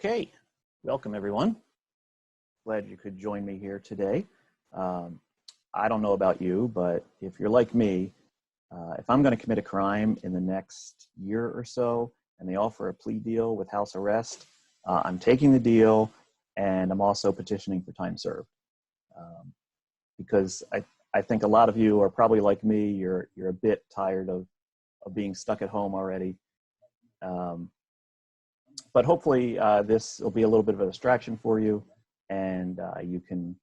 Okay, welcome everyone. Glad you could join me here today. I don't know about you, but if you're like me, if I'm going to commit a crime in the next year or so and they offer a plea deal with house arrest, I'm taking the deal and I'm also petitioning for time served. Because I think a lot of you are probably like me, you're a bit tired of being stuck at home already. But hopefully this will be a little bit of a distraction for you, and you can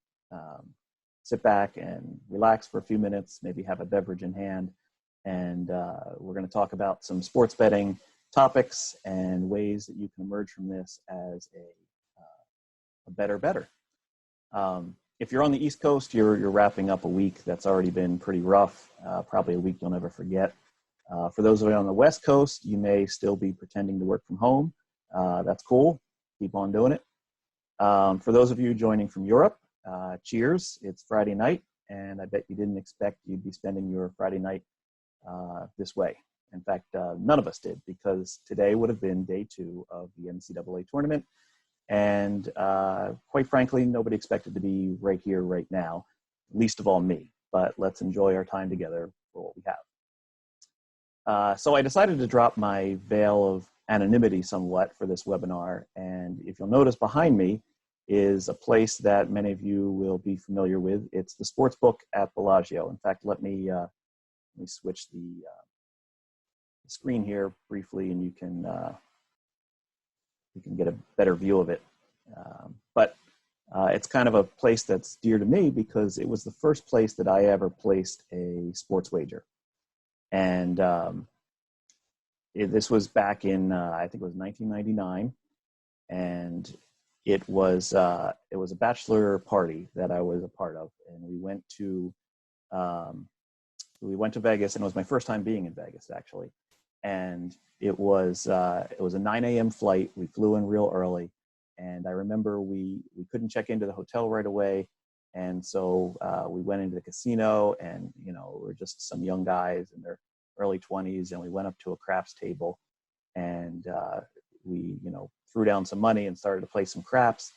sit back and relax for a few minutes, maybe have a beverage in hand, and we're going to talk about some sports betting topics and ways that you can emerge from this as a better bettor. If you're on the East Coast, you're wrapping up a week that's already been pretty rough, probably a week you'll never forget. For those of you on the West Coast, you may still be pretending to work from home. That's cool. Keep on doing it. For those of you joining from Europe, cheers. It's Friday night, and I bet you didn't expect you'd be spending your Friday night this way. In fact, none of us did, because today would have been day 2 of the NCAA tournament. And quite frankly, nobody expected to be right here, right now, least of all me. But let's enjoy our time together for what we have. So I decided to drop my veil of anonymity somewhat for this webinar. And if you'll notice behind me is a place that many of you will be familiar with. It's the sports book at Bellagio. In fact, let me switch the screen here briefly, and you can get a better view of it. But it's kind of a place that's dear to me because it was the first place that I ever placed a sports wager. And this was back in, I think it was 1999. And it was a bachelor party that I was a part of. And we went to Vegas, and it was my first time being in Vegas, actually. And it was a 9 a.m. flight. We flew in real early. And I remember we couldn't check into the hotel right away. And so we went into the casino, and, we're just some young guys in their early 20s. And we went up to a craps table, and we, threw down some money and started to play some craps.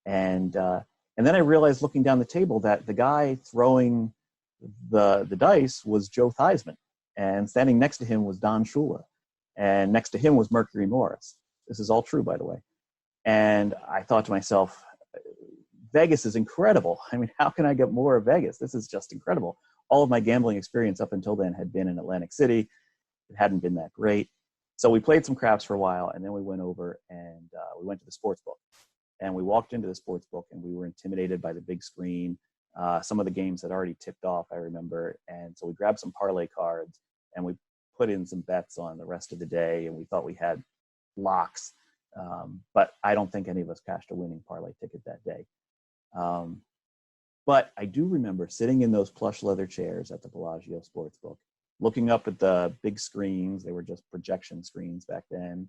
And then I realized, looking down the table, that the guy throwing the dice was Joe Theismann. And standing next to him was Don Shula. And next to him was Mercury Morris. This is all true, by the way. And I thought to myself, Vegas is incredible. I mean, how can I get more of Vegas? This is just incredible. All of my gambling experience up until then had been in Atlantic City. It hadn't been that great. So we played some craps for a while, and then we went over and we went to the sports book. And we walked into the sports book, and we were intimidated by the big screen. Some of the games had already tipped off, I remember. And so we grabbed some parlay cards, and we put in some bets on the rest of the day, and we thought we had locks. But I don't think any of us cashed a winning parlay ticket that day. But I do remember sitting in those plush leather chairs at the Bellagio Sportsbook, looking up at the big screens. They were just projection screens back then.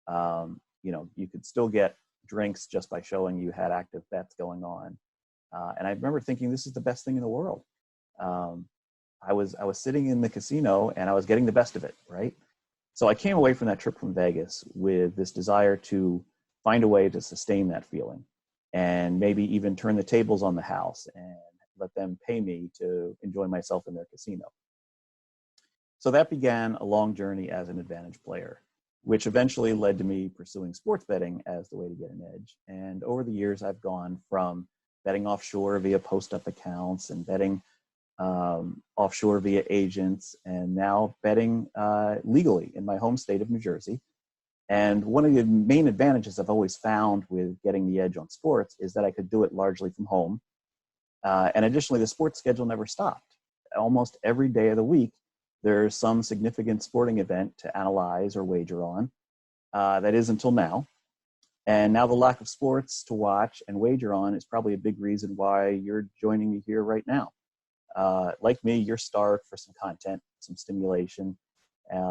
You could still get drinks just by showing you had active bets going on. And I remember thinking, this is the best thing in the world. I was sitting in the casino, and I was getting the best of it, right? So I came away from that trip from Vegas with this desire to find a way to sustain that feeling, and maybe even turn the tables on the house and let them pay me to enjoy myself in their casino. So that began a long journey as an advantage player, which eventually led to me pursuing sports betting as the way to get an edge. And over the years, I've gone from betting offshore via post-up accounts and betting offshore via agents, and now betting legally in my home state of New Jersey. And one of the main advantages I've always found with getting the edge on sports is that I could do it largely from home. And additionally, the sports schedule never stopped. Almost every day of the week, there's some significant sporting event to analyze or wager on. That is until now. And now the lack of sports to watch and wager on is probably a big reason why you're joining me here right now. Like me, you're starved for some content, some stimulation,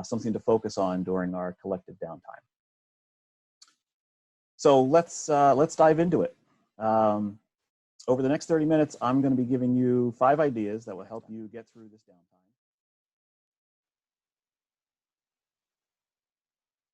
something to focus on during our collective downtime. So let's dive into it. Over the next 30 minutes, I'm going to be giving you 5 ideas that will help you get through this downtime.